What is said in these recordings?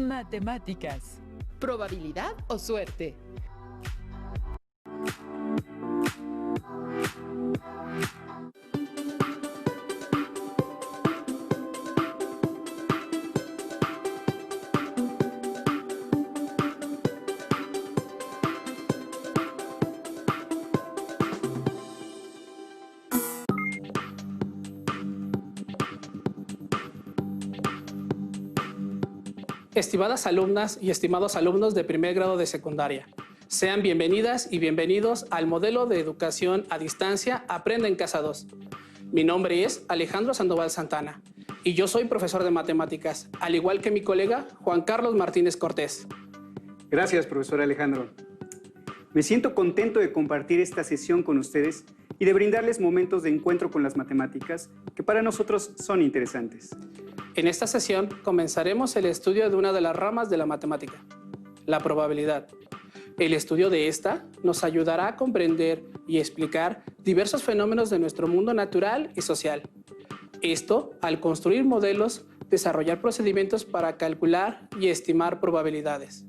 Matemáticas. ¿Probabilidad o suerte? Estimadas alumnas y estimados alumnos de primer grado de secundaria, sean bienvenidas y bienvenidos al modelo de educación a distancia Aprende en Casa 2. Mi nombre es Alejandro Sandoval Santana y yo soy profesor de matemáticas, al igual que mi colega Juan Carlos Martínez Cortés. Gracias, profesor Alejandro. Me siento contento de compartir esta sesión con ustedes y de brindarles momentos de encuentro con las matemáticas que para nosotros son interesantes. En esta sesión comenzaremos el estudio de una de las ramas de la matemática, la probabilidad. El estudio de esta nos ayudará a comprender y explicar diversos fenómenos de nuestro mundo natural y social. Esto al construir modelos, desarrollar procedimientos para calcular y estimar probabilidades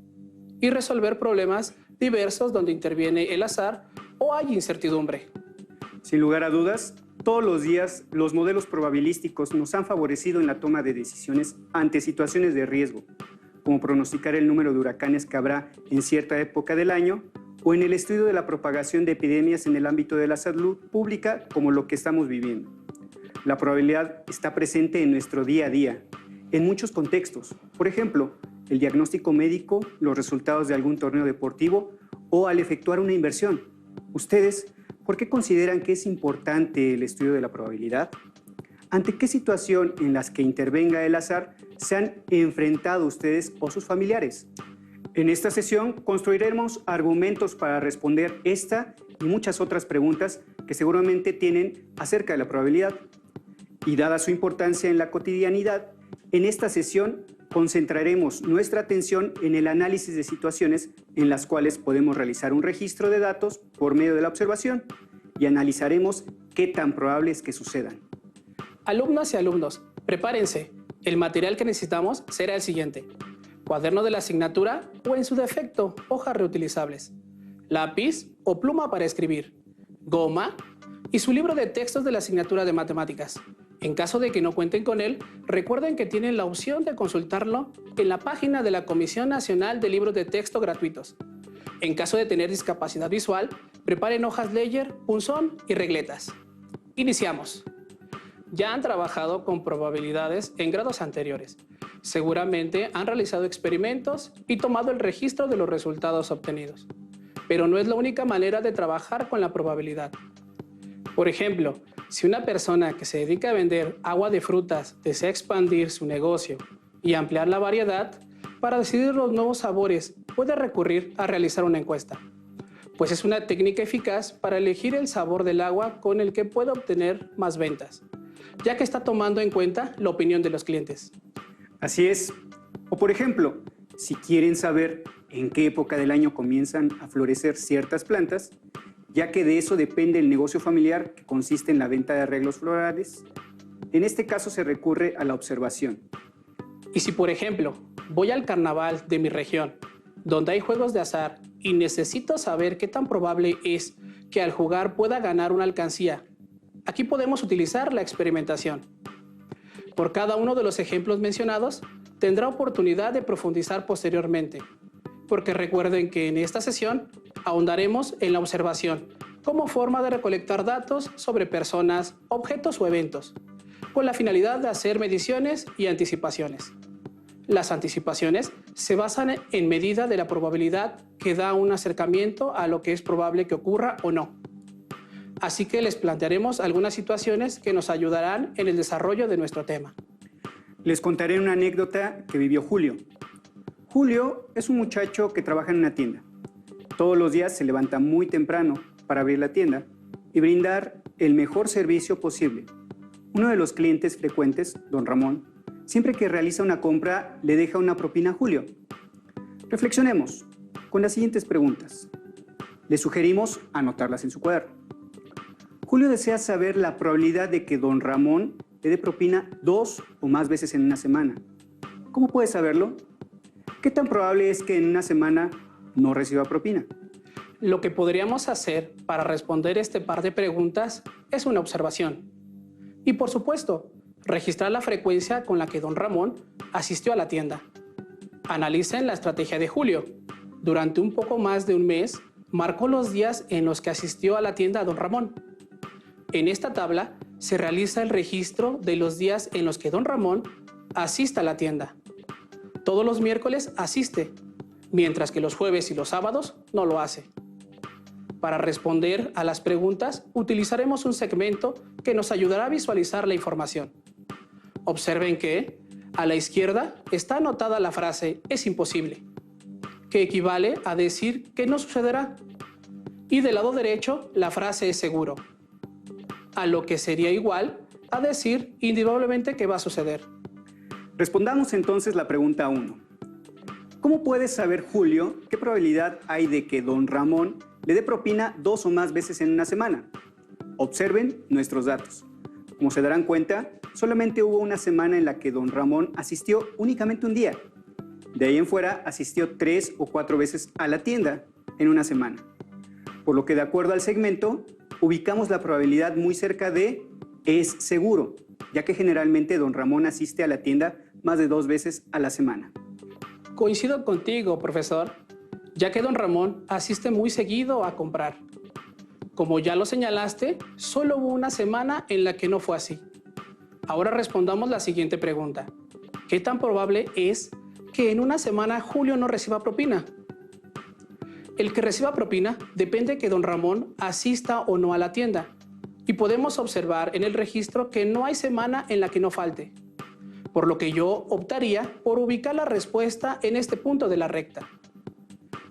y resolver problemas diversos donde interviene el azar o hay incertidumbre. Sin lugar a dudas, todos los días los modelos probabilísticos nos han favorecido en la toma de decisiones ante situaciones de riesgo, como pronosticar el número de huracanes que habrá en cierta época del año o en el estudio de la propagación de epidemias en el ámbito de la salud pública como lo que estamos viviendo. La probabilidad está presente en nuestro día a día, en muchos contextos. Por ejemplo, el diagnóstico médico, los resultados de algún torneo deportivo o al efectuar una inversión. ¿Ustedes por qué consideran que es importante el estudio de la probabilidad? ¿Ante qué situación en las que intervenga el azar se han enfrentado ustedes o sus familiares? En esta sesión construiremos argumentos para responder esta y muchas otras preguntas que seguramente tienen acerca de la probabilidad. Y dada su importancia en la cotidianidad, en esta sesión concentraremos nuestra atención en el análisis de situaciones en las cuales podemos realizar un registro de datos por medio de la observación y analizaremos qué tan probable es que sucedan. Alumnas y alumnos, prepárense. El material que necesitamos será el siguiente: cuaderno de la asignatura o, en su defecto, hojas reutilizables, lápiz o pluma para escribir, goma y su libro de textos de la asignatura de matemáticas. En caso de que no cuenten con él, recuerden que tienen la opción de consultarlo en la página de la Comisión Nacional de Libros de Texto Gratuitos. En caso de tener discapacidad visual, preparen hojas Ledger, punzón y regletas. Iniciamos. Ya han trabajado con probabilidades en grados anteriores. Seguramente han realizado experimentos y tomado el registro de los resultados obtenidos. Pero no es la única manera de trabajar con la probabilidad. Por ejemplo, si una persona que se dedica a vender agua de frutas desea expandir su negocio y ampliar la variedad, para decidir los nuevos sabores puede recurrir a realizar una encuesta, pues es una técnica eficaz para elegir el sabor del agua con el que puede obtener más ventas, ya que está tomando en cuenta la opinión de los clientes. Así es. O por ejemplo, si quieren saber en qué época del año comienzan a florecer ciertas plantas, ya que de eso depende el negocio familiar que consiste en la venta de arreglos florales, en este caso se recurre a la observación. Y si, por ejemplo, voy al carnaval de mi región, donde hay juegos de azar y necesito saber qué tan probable es que al jugar pueda ganar una alcancía, aquí podemos utilizar la experimentación. Por cada uno de los ejemplos mencionados, tendrá oportunidad de profundizar posteriormente, porque recuerden que en esta sesión ahondaremos en la observación como forma de recolectar datos sobre personas, objetos o eventos, con la finalidad de hacer mediciones y anticipaciones. Las anticipaciones se basan en medida de la probabilidad que da un acercamiento a lo que es probable que ocurra o no. Así que les plantearemos algunas situaciones que nos ayudarán en el desarrollo de nuestro tema. Les contaré una anécdota que vivió Julio. Julio es un muchacho que trabaja en una tienda. Todos los días se levanta muy temprano para abrir la tienda y brindar el mejor servicio posible. Uno de los clientes frecuentes, don Ramón, siempre que realiza una compra le deja una propina a Julio. Reflexionemos con las siguientes preguntas. Le sugerimos anotarlas en su cuaderno. Julio desea saber la probabilidad de que don Ramón le dé propina 2 o más veces en una semana. ¿Cómo puede saberlo? ¿Qué tan probable es que en una semana no reciba propina? Lo que podríamos hacer para responder este par de preguntas es una observación. Y por supuesto, registrar la frecuencia con la que don Ramón asistió a la tienda. Analicen la estrategia de Julio. Durante un poco más de un mes, marcó los días en los que asistió a la tienda don Ramón. En esta tabla se realiza el registro de los días en los que don Ramón asiste a la tienda. Todos los miércoles asiste, mientras que los jueves y los sábados no lo hace. Para responder a las preguntas, utilizaremos un segmento que nos ayudará a visualizar la información. Observen que a la izquierda está anotada la frase "es imposible", que equivale a decir que no sucederá. Y del lado derecho, la frase "es seguro", a lo que sería igual a decir indudablemente que va a suceder. Respondamos entonces la pregunta 1. ¿Cómo puede saber Julio qué probabilidad hay de que don Ramón le dé propina 2 o más veces en una semana? Observen nuestros datos. Como se darán cuenta, solamente hubo una semana en la que don Ramón asistió únicamente un día. De ahí en fuera asistió 3 o 4 veces a la tienda en una semana. Por lo que de acuerdo al segmento, ubicamos la probabilidad muy cerca de "es seguro", ya que generalmente don Ramón asiste a la tienda más de 2 veces a la semana. Coincido contigo, profesor, ya que don Ramón asiste muy seguido a comprar. Como ya lo señalaste, solo hubo una semana en la que no fue así. Ahora respondamos la siguiente pregunta. ¿Qué tan probable es que en una semana Julio no reciba propina? El que reciba propina depende que don Ramón asista o no a la tienda. Y podemos observar en el registro que no hay semana en la que no falte. Por lo que yo optaría por ubicar la respuesta en este punto de la recta.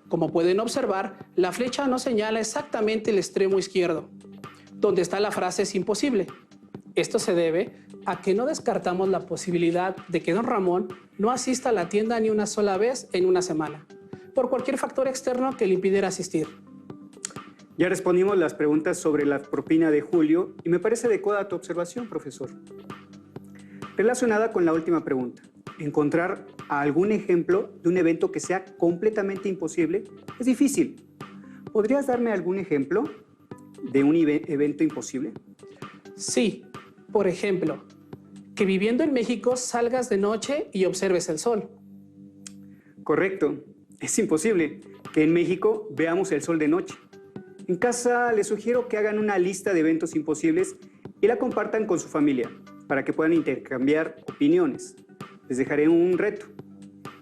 Como pueden observar, la flecha no señala exactamente el extremo izquierdo, donde está la frase "es imposible". Esto se debe a que no descartamos la posibilidad de que don Ramón no asista a la tienda ni una sola vez en una semana, por cualquier factor externo que le impidiera asistir. Ya respondimos las preguntas sobre la propina de Julio y me parece adecuada tu observación, profesor. Relacionada con la última pregunta, encontrar algún ejemplo de un evento que sea completamente imposible es difícil. ¿Podrías darme algún ejemplo de un evento imposible? Sí, por ejemplo, que viviendo en México salgas de noche y observes el sol. Correcto, es imposible que en México veamos el sol de noche. En casa les sugiero que hagan una lista de eventos imposibles y la compartan con su familia para que puedan intercambiar opiniones. Les dejaré un reto.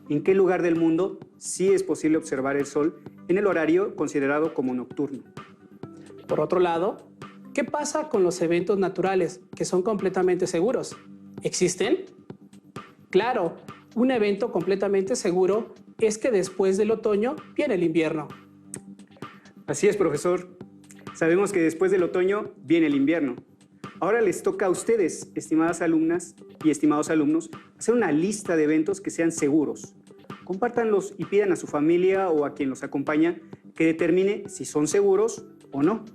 ¿En qué lugar del mundo sí es posible observar el sol en el horario considerado como nocturno? Por otro lado, ¿qué pasa con los eventos naturales que son completamente seguros? ¿Existen? Claro, un evento completamente seguro es que después del otoño viene el invierno. Así es, profesor. Sabemos que después del otoño viene el invierno. Ahora les toca a ustedes, estimadas alumnas y estimados alumnos, hacer una lista de eventos que sean seguros. Compártanlos y pidan a su familia o a quien los acompaña que determine si son seguros o no.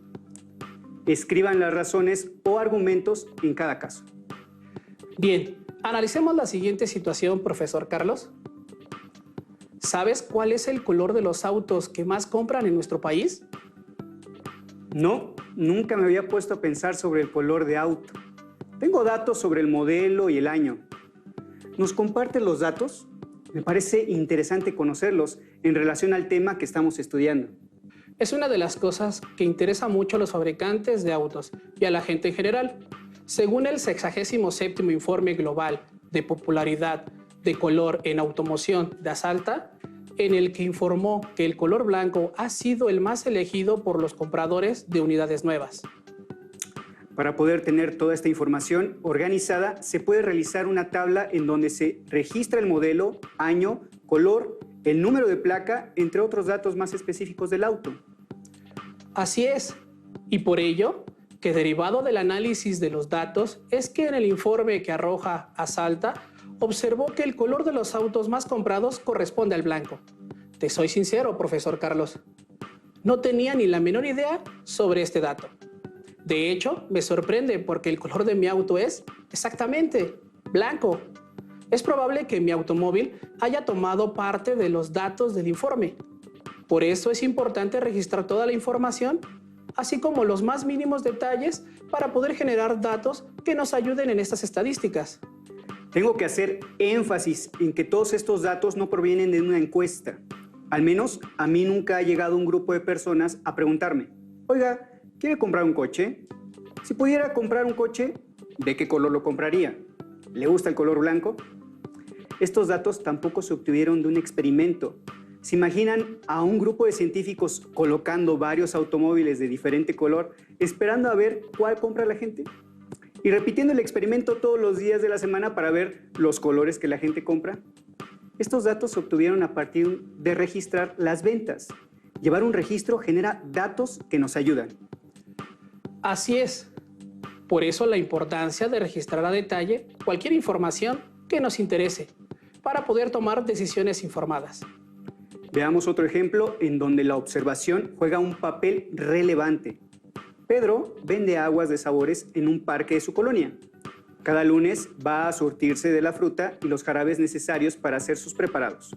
Escriban las razones o argumentos en cada caso. Bien, analicemos la siguiente situación, profesor Carlos. ¿Sabes cuál es el color de los autos que más compran en nuestro país? No, nunca me había puesto a pensar sobre el color de auto. Tengo datos sobre el modelo y el año. ¿Nos comparten los datos? Me parece interesante conocerlos en relación al tema que estamos estudiando. Es una de las cosas que interesa mucho a los fabricantes de autos y a la gente en general. Según el 67º Informe Global de Popularidad de Color en Automoción de Asalta, en el que informó que el color blanco ha sido el más elegido por los compradores de unidades nuevas. Para poder tener toda esta información organizada, se puede realizar una tabla en donde se registra el modelo, año, color, el número de placa, entre otros datos más específicos del auto. Así es, y por ello, que derivado del análisis de los datos, es que en el informe que arroja Asalta, observó que el color de los autos más comprados corresponde al blanco. Te soy sincero, profesor Carlos. No tenía ni la menor idea sobre este dato. De hecho, me sorprende porque el color de mi auto es exactamente blanco. es probable que mi automóvil haya tomado parte de los datos del informe. Por eso es importante registrar toda la información, así como los más mínimos detalles para poder generar datos que nos ayuden en estas estadísticas. Tengo que hacer énfasis en que todos estos datos no provienen de una encuesta. Al menos a mí nunca ha llegado un grupo de personas a preguntarme, oiga, ¿quiere comprar un coche? Si pudiera comprar un coche, ¿de qué color lo compraría? ¿Le gusta el color blanco? Estos datos tampoco se obtuvieron de un experimento. ¿Se imaginan a un grupo de científicos colocando varios automóviles de diferente color, esperando a ver cuál compra la gente? Y repitiendo el experimento todos los días de la semana para ver los colores que la gente compra. Estos datos se obtuvieron a partir de registrar las ventas. Llevar un registro genera datos que nos ayudan. Así es. Por eso la importancia de registrar a detalle cualquier información que nos interese para poder tomar decisiones informadas. Veamos otro ejemplo en donde la observación juega un papel relevante. Pedro vende aguas de sabores en un parque de su colonia. Cada lunes va a surtirse de la fruta y los jarabes necesarios para hacer sus preparados.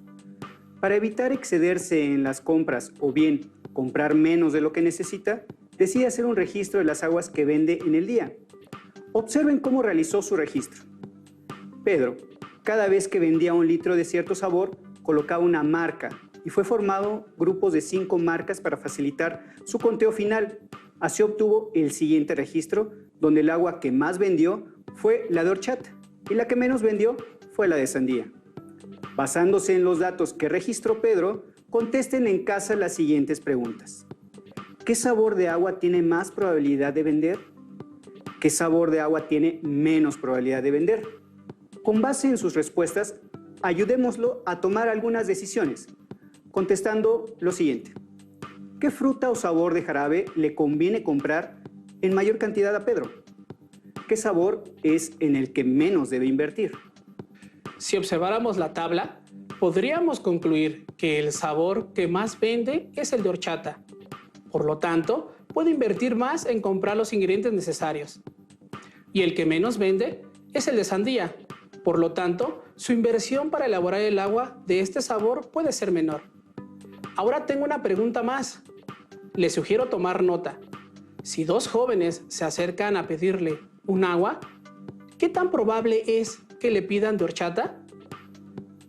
Para evitar excederse en las compras o bien comprar menos de lo que necesita, decide hacer un registro de las aguas que vende en el día. Observen cómo realizó su registro. Pedro, cada vez que vendía un litro de cierto sabor, colocaba una marca y fue formado grupos de 5 marcas para facilitar su conteo final. Así obtuvo el siguiente registro, donde el agua que más vendió fue la de horchata y la que menos vendió fue la de sandía. Basándose en los datos que registró Pedro, contesten en casa las siguientes preguntas. ¿Qué sabor de agua tiene más probabilidad de vender? ¿Qué sabor de agua tiene menos probabilidad de vender? Con base en sus respuestas, ayudémoslo a tomar algunas decisiones, contestando lo siguiente. ¿Qué fruta o sabor de jarabe le conviene comprar en mayor cantidad a Pedro? ¿Qué sabor es en el que menos debe invertir? Si observáramos la tabla, podríamos concluir que el sabor que más vende es el de horchata. Por lo tanto, puede invertir más en comprar los ingredientes necesarios. Y el que menos vende es el de sandía. Por lo tanto, su inversión para elaborar el agua de este sabor puede ser menor. Ahora tengo una pregunta más. Les sugiero tomar nota. Si 2 jóvenes se acercan a pedirle un agua, ¿qué tan probable es que le pidan de horchata?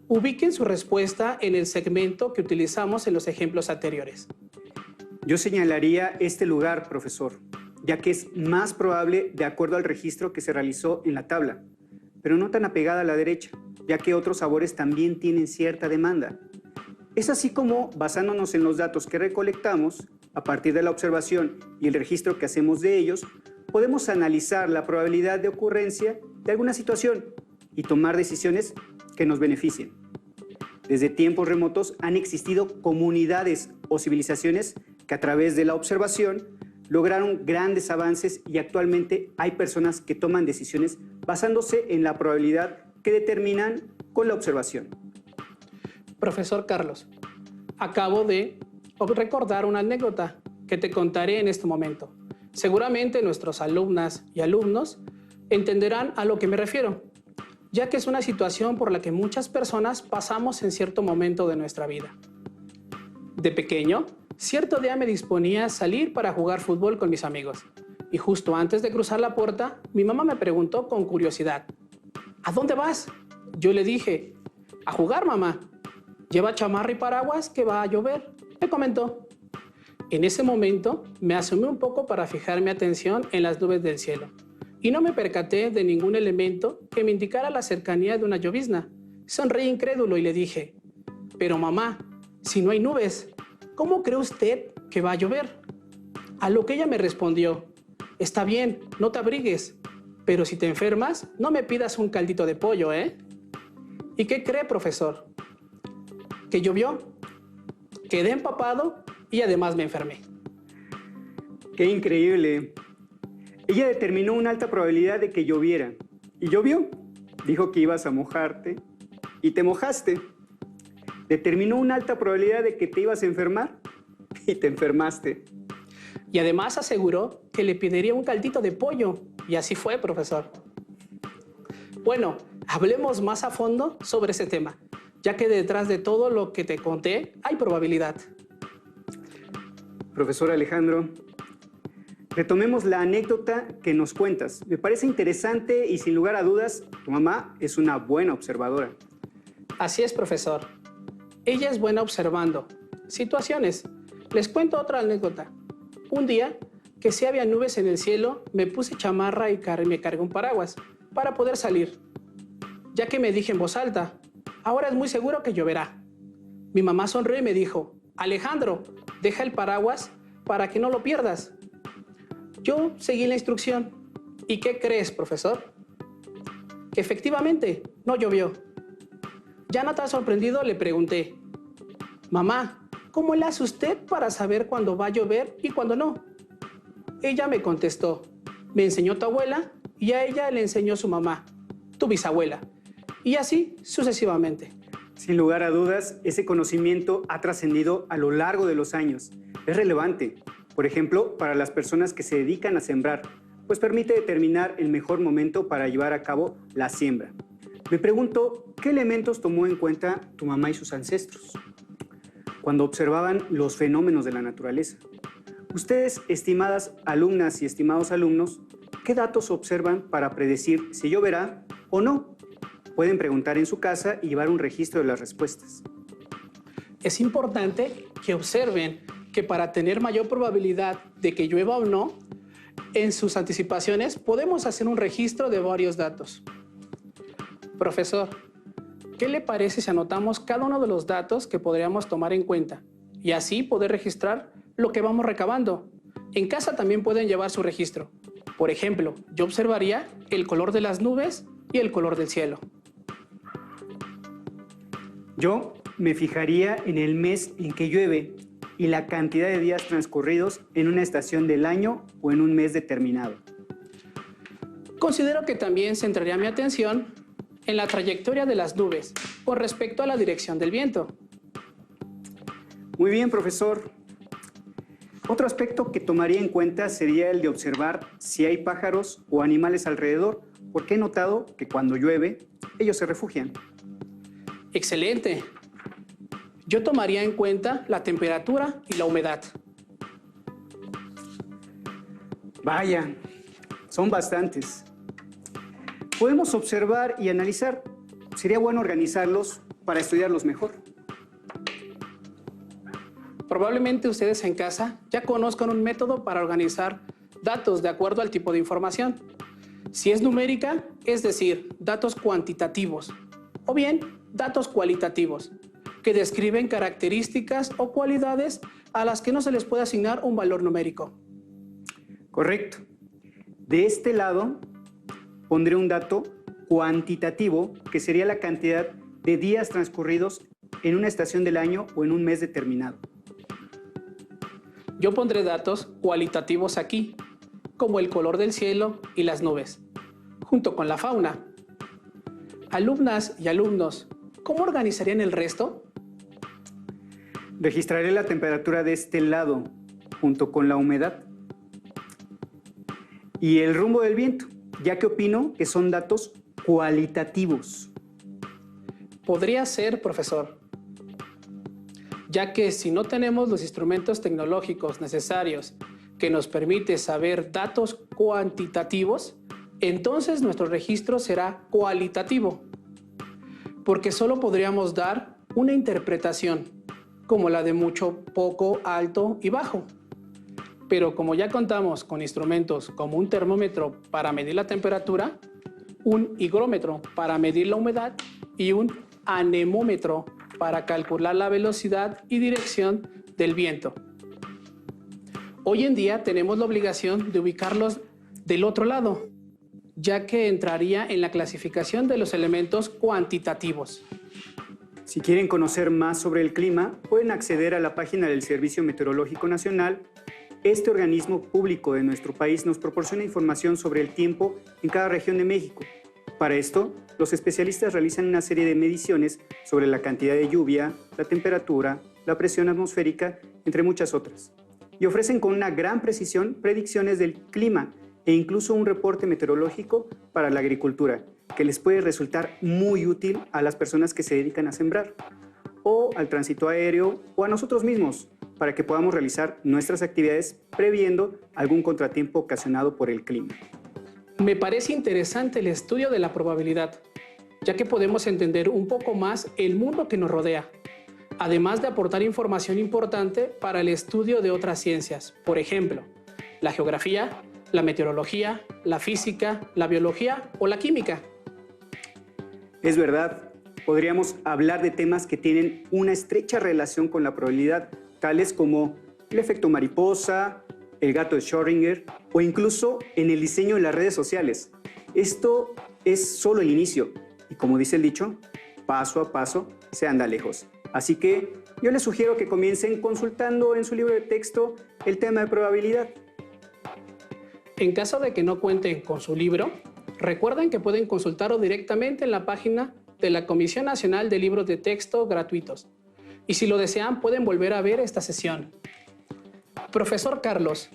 Ubiquen su respuesta en el segmento que utilizamos en los ejemplos anteriores. Yo señalaría este lugar, profesor, ya que es más probable de acuerdo al registro que se realizó en la tabla, pero no tan apegada a la derecha, ya que otros sabores también tienen cierta demanda. Es así como, basándonos en los datos que recolectamos, a partir de la observación y el registro que hacemos de ellos, podemos analizar la probabilidad de ocurrencia de alguna situación y tomar decisiones que nos beneficien. Desde tiempos remotos han existido comunidades o civilizaciones que a través de la observación lograron grandes avances y actualmente hay personas que toman decisiones basándose en la probabilidad que determinan con la observación. Profesor Carlos, acabo de recordar una anécdota que te contaré en este momento. Seguramente nuestros alumnas y alumnos entenderán a lo que me refiero, ya que es una situación por la que muchas personas pasamos en cierto momento de nuestra vida. De pequeño, cierto día me disponía a salir para jugar fútbol con mis amigos y justo antes de cruzar la puerta, mi mamá me preguntó con curiosidad, ¿a dónde vas? Yo le dije, a jugar, mamá. Lleva chamarra y paraguas que va a llover, me comentó. En ese momento me asomé un poco para fijar mi atención en las nubes del cielo y no me percaté de ningún elemento que me indicara la cercanía de una llovizna. Sonreí incrédulo y le dije, pero mamá, si no hay nubes, ¿cómo cree usted que va a llover? A lo que ella me respondió, está bien, no te abrigues, pero si te enfermas, no me pidas un caldito de pollo, ¿eh? ¿Y qué cree, profesor? Que llovió, quedé empapado y además me enfermé. ¡Qué increíble! Ella determinó una alta probabilidad de que lloviera y llovió. Dijo que ibas a mojarte y te mojaste. Determinó una alta probabilidad de que te ibas a enfermar y te enfermaste. Y además aseguró que le pediría un caldito de pollo y así fue, profesor. Bueno, Hablemos más a fondo sobre ese tema, ya que detrás de todo lo que te conté hay probabilidad. Profesor Alejandro, retomemos la anécdota que nos cuentas. Me parece interesante y sin lugar a dudas, tu mamá es una buena observadora. Así es, profesor. Ella es buena observando situaciones. Les cuento otra anécdota. Un día, que sí había nubes en el cielo, me puse chamarra y me cargué un paraguas para poder salir, ya que me dije en voz alta, ahora es muy seguro que lloverá. Mi mamá sonrió y me dijo, Alejandro, deja el paraguas para que no lo pierdas. Yo seguí la instrucción. ¿Y qué crees, profesor? Que efectivamente no llovió. Ya no tan sorprendido le pregunté, mamá, ¿cómo le hace usted para saber cuándo va a llover y cuándo no? Ella me contestó, me enseñó tu abuela y a ella le enseñó su mamá, tu bisabuela, y así sucesivamente. Sin lugar a dudas, ese conocimiento ha trascendido a lo largo de los años. Es relevante, por ejemplo, para las personas que se dedican a sembrar, pues permite determinar el mejor momento para llevar a cabo la siembra. Me pregunto, ¿qué elementos tomó en cuenta tu mamá y sus ancestros cuando observaban los fenómenos de la naturaleza? Ustedes, estimadas alumnas y estimados alumnos, ¿qué datos observan para predecir si lloverá o no? Pueden preguntar en su casa y llevar un registro de las respuestas. Es importante que observen que para tener mayor probabilidad de que llueva o no, en sus anticipaciones podemos hacer un registro de varios datos. Profesor, ¿qué le parece si anotamos cada uno de los datos que podríamos tomar en cuenta y así poder registrar lo que vamos recabando? En casa también pueden llevar su registro. Por ejemplo, yo observaría el color de las nubes y el color del cielo. Yo me fijaría en el mes en que llueve y la cantidad de días transcurridos en una estación del año o en un mes determinado. Considero que también centraría mi atención en la trayectoria de las nubes con respecto a la dirección del viento. Muy bien, profesor. Otro aspecto que tomaría en cuenta sería el de observar si hay pájaros o animales alrededor, porque he notado que cuando llueve, ellos se refugian. Excelente. Yo tomaría en cuenta la temperatura y la humedad. Vaya, son bastantes. Podemos observar y analizar. Sería bueno organizarlos para estudiarlos mejor. Probablemente ustedes en casa ya conozcan un método para organizar datos de acuerdo al tipo de información. Si es numérica, es decir, datos cuantitativos, o bien datos cualitativos, que describen características o cualidades a las que no se les puede asignar un valor numérico. Correcto. De este lado, pondré un dato cuantitativo, que sería la cantidad de días transcurridos en una estación del año o en un mes determinado. Yo pondré datos cualitativos aquí, como el color del cielo y las nubes, junto con la fauna. Alumnas y alumnos, ¿cómo organizarían el resto? Registraré la temperatura de este lado, junto con la humedad. Y el rumbo del viento, ya que opino que son datos cualitativos. Podría ser, profesor, ya que si no tenemos los instrumentos tecnológicos necesarios que nos permite saber datos cuantitativos, entonces nuestro registro será cualitativo, porque solo podríamos dar una interpretación, como la de mucho, poco, alto y bajo. Pero como ya contamos con instrumentos como un termómetro para medir la temperatura, un higrómetro para medir la humedad y un anemómetro para calcular la velocidad y dirección del viento. Hoy en día tenemos la obligación de ubicarlos del otro lado, ya que entraría en la clasificación de los elementos cuantitativos. Si quieren conocer más sobre el clima, pueden acceder a la página del Servicio Meteorológico Nacional. Este organismo público de nuestro país nos proporciona información sobre el tiempo en cada región de México. Para esto, los especialistas realizan una serie de mediciones sobre la cantidad de lluvia, la temperatura, la presión atmosférica, entre muchas otras. Y ofrecen con una gran precisión predicciones del clima e incluso un reporte meteorológico para la agricultura. que les puede resultar muy útil a las personas que se dedican a sembrar, o al tránsito aéreo, o a nosotros mismos, para que podamos realizar nuestras actividades previendo algún contratiempo ocasionado por el clima. Me parece interesante el estudio de la probabilidad, ya que podemos entender un poco más el mundo que nos rodea, además de aportar información importante para el estudio de otras ciencias, por ejemplo, la geografía, la meteorología, la física, la biología o la química. Es verdad, podríamos hablar de temas que tienen una estrecha relación con la probabilidad, tales como el efecto mariposa, el gato de Schrödinger o incluso en el diseño de las redes sociales. Esto es solo el inicio y, como dice el dicho, paso a paso se anda lejos. Así que yo les sugiero que comiencen consultando en su libro de texto el tema de probabilidad. En caso de que no cuenten con su libro, recuerden que pueden consultarlo directamente en la página de la Comisión Nacional de Libros de Texto Gratuitos. Y si lo desean, pueden volver a ver esta sesión. Profesor Carlos,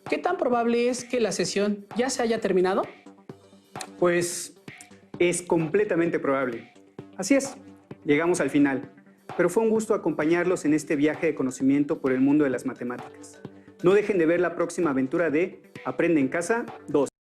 ¿qué tan probable es que la sesión ya se haya terminado? Pues es completamente probable. Así es, llegamos al final. Pero fue un gusto acompañarlos en este viaje de conocimiento por el mundo de las matemáticas. No dejen de ver la próxima aventura de Aprende en Casa 2.